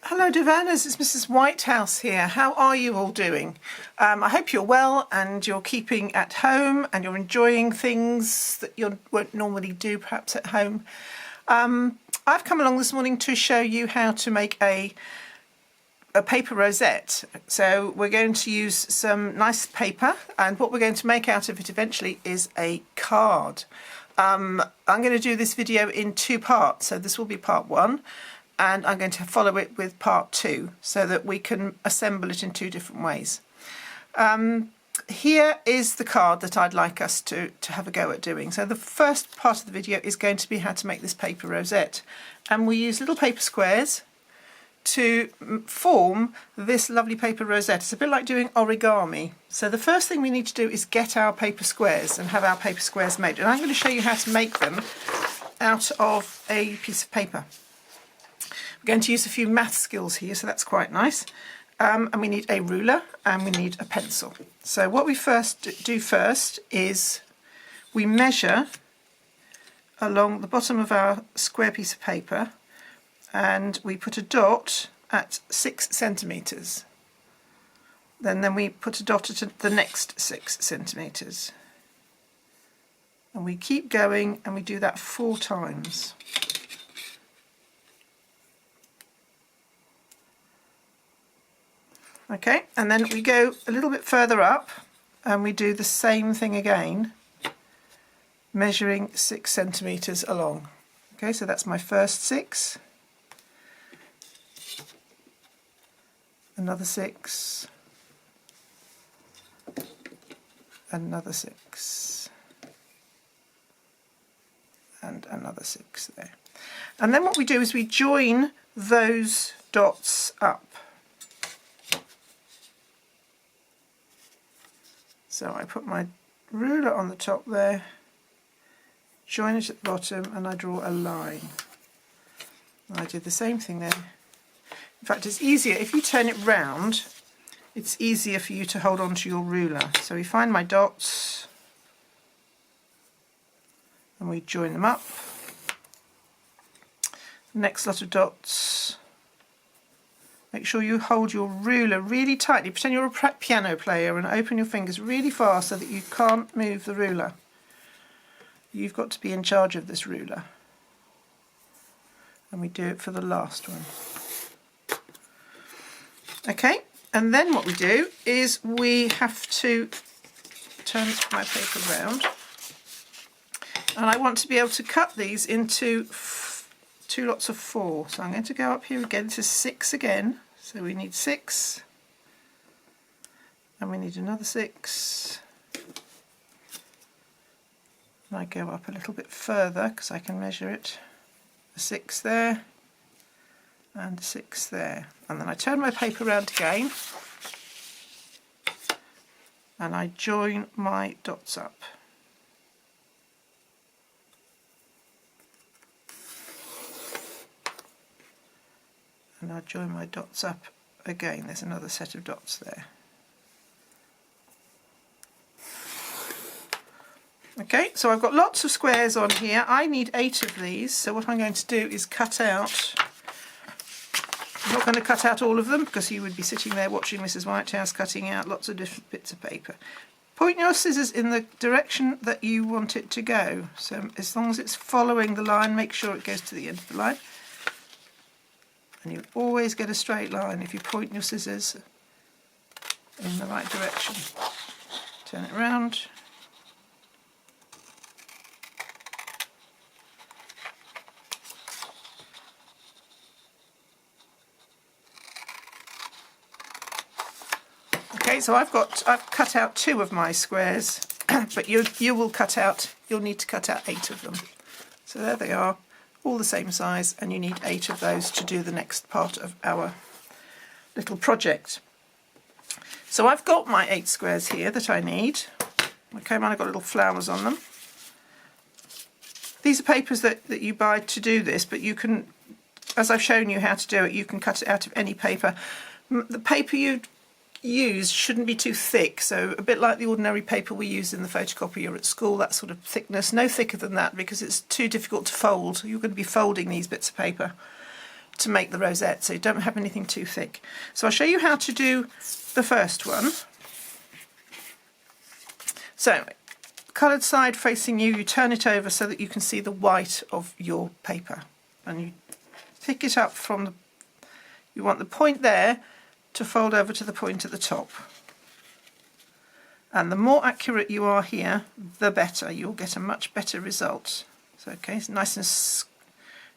Hello Divanas, it's Mrs Whitehouse here. How are you all doing? I hope you're well and you're keeping at home and you're enjoying things that you won't normally do perhaps at home. I've come along this morning to show you how to make a paper rosette. So we're going to use some nice paper, and what we're going to make out of it eventually is a card. I'm going to do this video in two parts, so this will be part one, and I'm going to follow it with part two so that we can assemble it in two different ways. Here is the card that I'd like us to have a go at doing. So the first part of the video is going to be how to make this paper rosette, and we use little paper squares to form this lovely paper rosette. It's a bit like doing origami. So the first thing we need to do is get our paper squares and have our paper squares made, and I'm going to show you how to make them out of a piece of paper. We're going to use a few math skills here, so that's quite nice. And we need a ruler and we need a pencil. So what we do first is we measure along the bottom of our square piece of paper, and we put a dot at 6 centimetres. Then we put a dot at the next 6 centimetres. And we keep going and we do that 4 times. Okay, and then we go a little bit further up and we do the same thing again, measuring 6 centimetres along. Okay, so that's my first 6, another 6, another 6, and another 6 there. And then what we do is we join those dots up. So I put my ruler on the top there, join it at the bottom, and I draw a line. And I do the same thing there. In fact, it's easier, if you turn it round, it's easier for you to hold on to your ruler. So we find my dots, and we join them up. Next lot of dots. Make sure you hold your ruler really tightly. Pretend you're a piano player and open your fingers really fast so that you can't move the ruler. You've got to be in charge of this ruler. And we do it for the last one. Okay, and then what we do is we have to turn my paper around. And I want to be able to cut these into 2 lots of 4. So I'm going to go up here again to 6 again. So we need 6, and we need another 6. And I go up a little bit further because I can measure it. A 6 there, and a 6 there. And then I turn my paper around again, and I join my dots up. And I'll join my dots up again. There's another set of dots there. Okay, so I've got lots of squares on here. I need 8 of these, so what I'm going to do is cut out. I'm not going to cut out all of them because you would be sitting there watching Mrs Whitehouse cutting out lots of different bits of paper. Point your scissors in the direction that you want it to go. So as long as it's following the line, make sure it goes to the end of the line. And you always get a straight line if you point your scissors in the right direction. Turn it around. Okay, so I've cut out 2 of my squares, but you'll need to cut out 8 of them. So there they are, all the same size, and you need 8 of those to do the next part of our little project. So I've got my 8 squares here that I need. Okay, mine have got little flowers on them. These are papers that you buy to do this, but you can, as I've shown you how to do it, you can cut it out of any paper. The paper you use shouldn't be too thick, so a bit like the ordinary paper we use in the photocopier at school, that sort of thickness, no thicker than that because it's too difficult to fold. You're going to be folding these bits of paper. to make the rosette, so you don't have anything too thick. So I'll show you how to do the first one. So, coloured side facing you, you turn it over so that you can see the white of your paper, and you pick it up from the, you want the point there to fold over to the point at the top. And the more accurate you are here, the better. You'll get a much better result. So, okay, it's nice and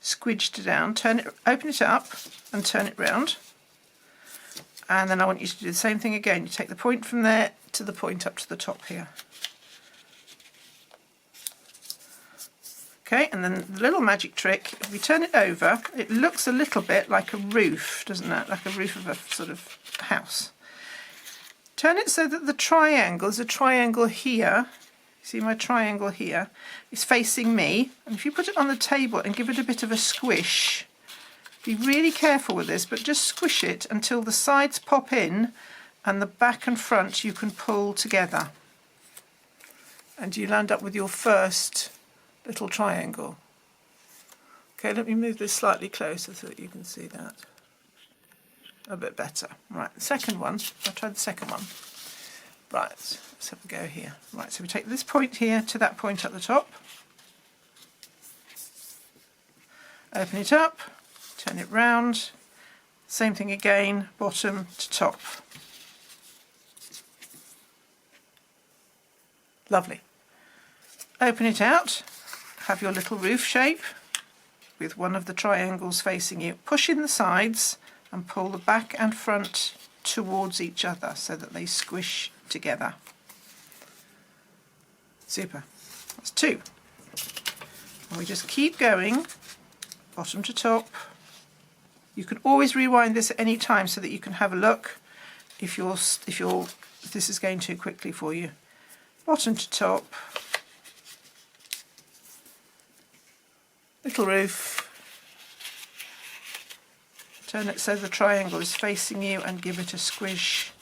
squidged down. Turn it, open it up and turn it round. And then I want you to do the same thing again. You take the point from there to the point up to the top here. Okay, and then the little magic trick, if we turn it over, it looks a little bit like a roof, doesn't it? Like a roof of a sort of house. Turn it so that the triangle, there's a triangle here, see my triangle here, is facing me. And if you put it on the table and give it a bit of a squish, be really careful with this, but just squish it until the sides pop in and the back and front you can pull together. And you land up with your first little triangle. Okay, let me move this slightly closer so that you can see that a bit better. Right, the second one, I'll try the second one. Right, let's have a go here. Right, so we take this point here to that point at the top. Open it up, turn it round. Same thing again, bottom to top. Lovely. Open it out, have your little roof shape with one of the triangles facing you. Push in the sides and pull the back and front towards each other so that they squish together. Super. That's two. And we just keep going, bottom to top. You can always rewind this at any time so that you can have a look if this is going too quickly for you. Bottom to top. Little roof. Turn it so the triangle is facing you and give it a squish,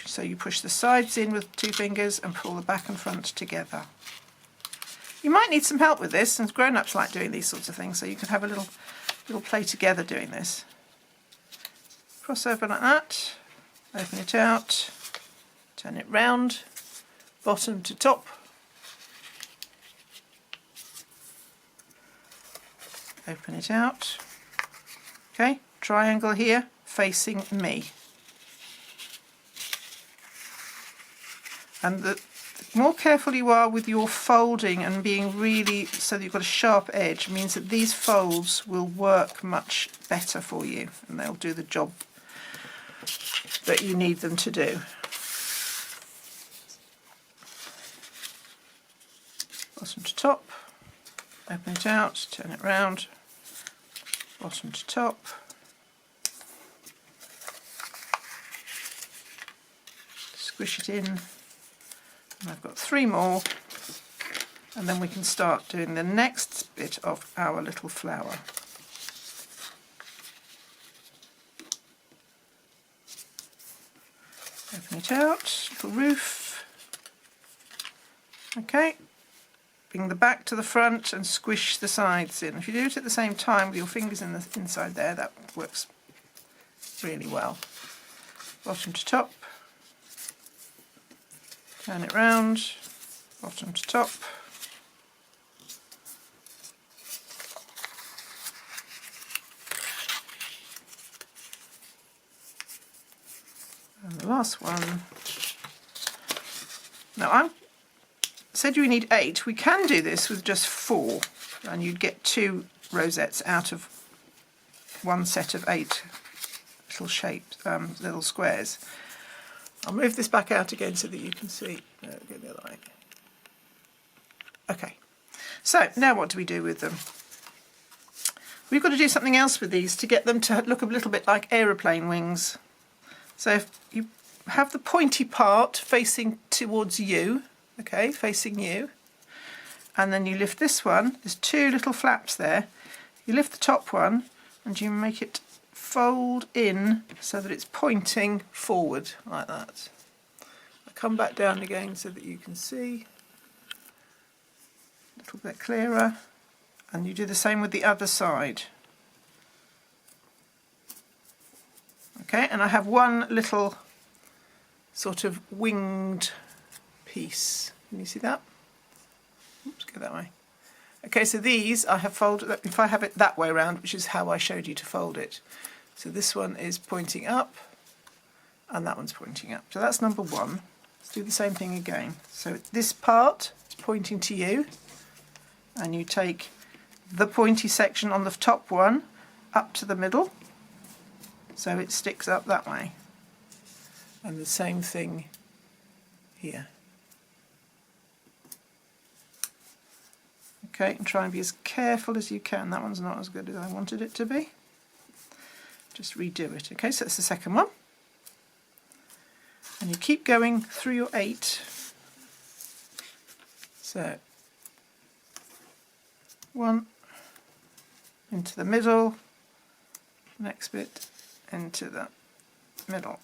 so you push the sides in with 2 fingers and pull the back and front together. You might need some help with this, and grown-ups like doing these sorts of things, so you can have a little play together doing this. Cross over like that, open it out, turn it round, bottom to top. Open it out. Okay, triangle here facing me. And the more careful you are with your folding and being really so that you've got a sharp edge means that these folds will work much better for you and they'll do the job that you need them to do. Bottom to top, open it out, turn it round, bottom to top. Squish it in, and I've got 3 more, and then we can start doing the next bit of our little flower. Open it out, little roof. Okay, bring the back to the front and squish the sides in. If you do it at the same time with your fingers in the inside there, that works really well. Bottom to top. Turn it round, bottom to top. And the last one. Now I said you need 8. We can do this with just 4, and you'd get 2 rosettes out of one set of 8 little shaped little squares. I'll move this back out again so that you can see. There we go, the other way. Okay, so now what do we do with them? We've got to do something else with these to get them to look a little bit like aeroplane wings. So if you have the pointy part facing towards you, okay, facing you, and then you lift this one, there's 2 little flaps there. You lift the top one and you make it fold in so that it's pointing forward like that. I come back down again so that you can see a little bit clearer, and you do the same with the other side. Okay, and I have one little sort of winged piece. Can you see that? Oops, go that way. Okay, so these I have folded, if I have it that way around, which is how I showed you to fold it. So this one is pointing up and that one's pointing up. So that's number one. Let's do the same thing again. So this part is pointing to you, and you take the pointy section on the top one up to the middle, so it sticks up that way. And the same thing here. Okay, and try and be as careful as you can. That one's not as good as I wanted it to be. Just redo it. Okay, so that's the second one. And you keep going through your 8. So 1 into the middle, next bit into the middle.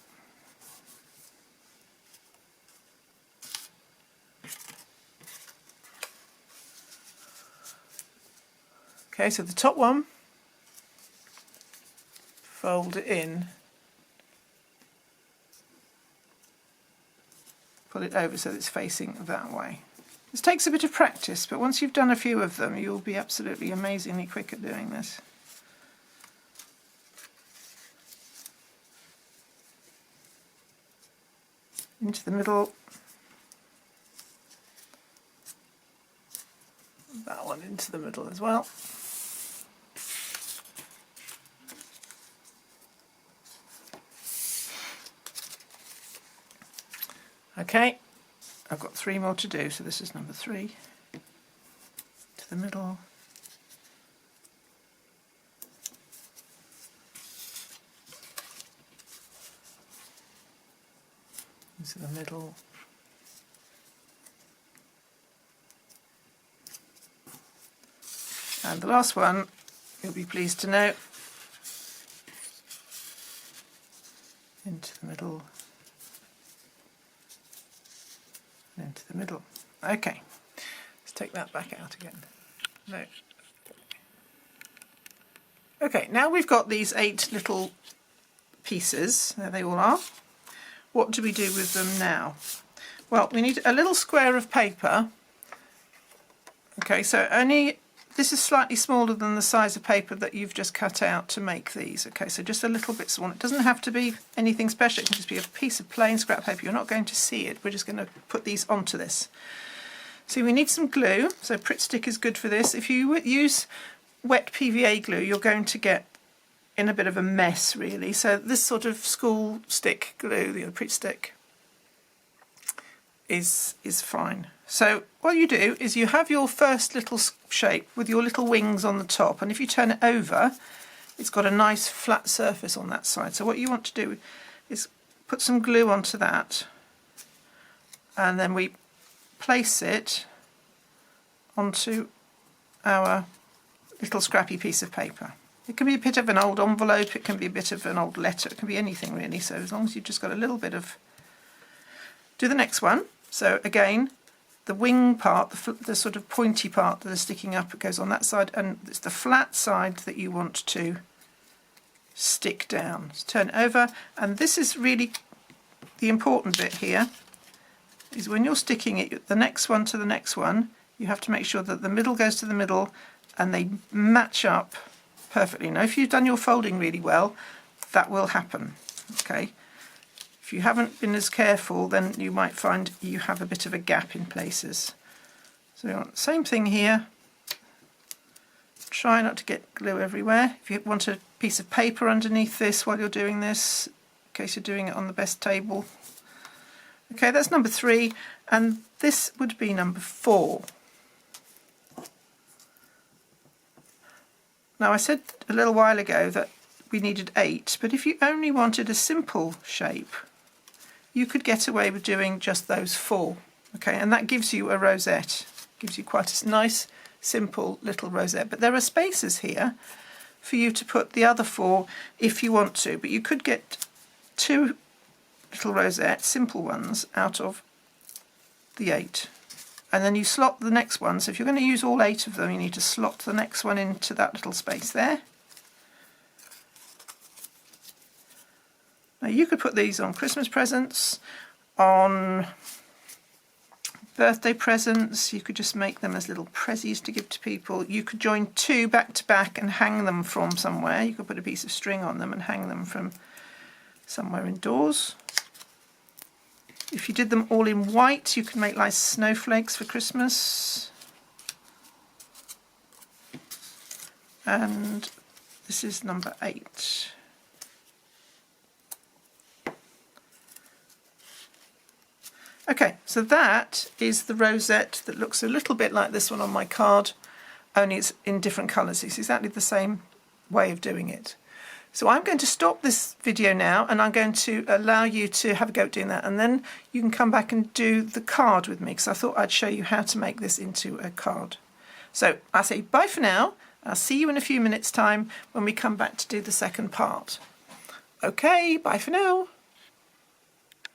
Okay, so the top one, fold it in, pull it over so it's facing that way. This takes a bit of practice, but once you've done a few of them, you'll be absolutely amazingly quick at doing this. Into the middle. That one into the middle as well. Okay, I've got 3 more to do, so this is number 3. To the middle. Into the middle. And the last one, you'll be pleased to know, into the middle. Into the middle. Okay, let's take that back out again. No. Okay, now we've got these 8 little pieces. There they all are. What do we do with them now? Well, we need a little square of paper. Okay, so this is slightly smaller than the size of paper that you've just cut out to make these. Okay, so just a little bit small. It doesn't have to be anything special. It can just be a piece of plain scrap paper. You're not going to see it. We're just going to put these onto this. So we need some glue. So Pritt Stick is good for this. If you use wet PVA glue, you're going to get in a bit of a mess, really. So this sort of school stick glue, the Pritt Stick, is fine. So what you do is you have your first little shape with your little wings on the top, and if you turn it over, it's got a nice flat surface on that side. So what you want to do is put some glue onto that, and then we place it onto our little scrappy piece of paper. It can be a bit of an old envelope, it can be a bit of an old letter, it can be anything really. So as long as you've just got a little bit of... Do the next one. So again, the wing part, the sort of pointy part that is sticking up, it goes on that side, and it's the flat side that you want to stick down. So turn it over, and this is really the important bit here, is when you're sticking it, the next one to the next one, you have to make sure that the middle goes to the middle and they match up perfectly. Now if you've done your folding really well, that will happen. Okay. If you haven't been as careful, then you might find you have a bit of a gap in places. So same thing here. Try not to get glue everywhere. If you want a piece of paper underneath this while you're doing this, in case you're doing it on the best table. Okay, that's number 3, and this would be number 4. Now I said a little while ago that we needed 8, but if you only wanted a simple shape, you could get away with doing just those 4, okay, and that gives you a rosette, gives you quite a nice simple little rosette. But there are spaces here for you to put the other 4 if you want to, but you could get 2 little rosettes, simple ones, out of the 8, and then you slot the next one. So if you're going to use all 8 of them, you need to slot the next one into that little space there. Now you could put these on Christmas presents, on birthday presents, you could just make them as little prezzies to give to people. You could join two back to back and hang them from somewhere. You could put a piece of string on them and hang them from somewhere indoors. If you did them all in white, you could make nice snowflakes for Christmas. And this is number 8. Okay, so that is the rosette that looks a little bit like this one on my card, only it's in different colours. It's exactly the same way of doing it. So I'm going to stop this video now and I'm going to allow you to have a go at doing that, and then you can come back and do the card with me because I thought I'd show you how to make this into a card. So I'll say bye for now. I'll see you in a few minutes time when we come back to do the second part. Okay, bye for now.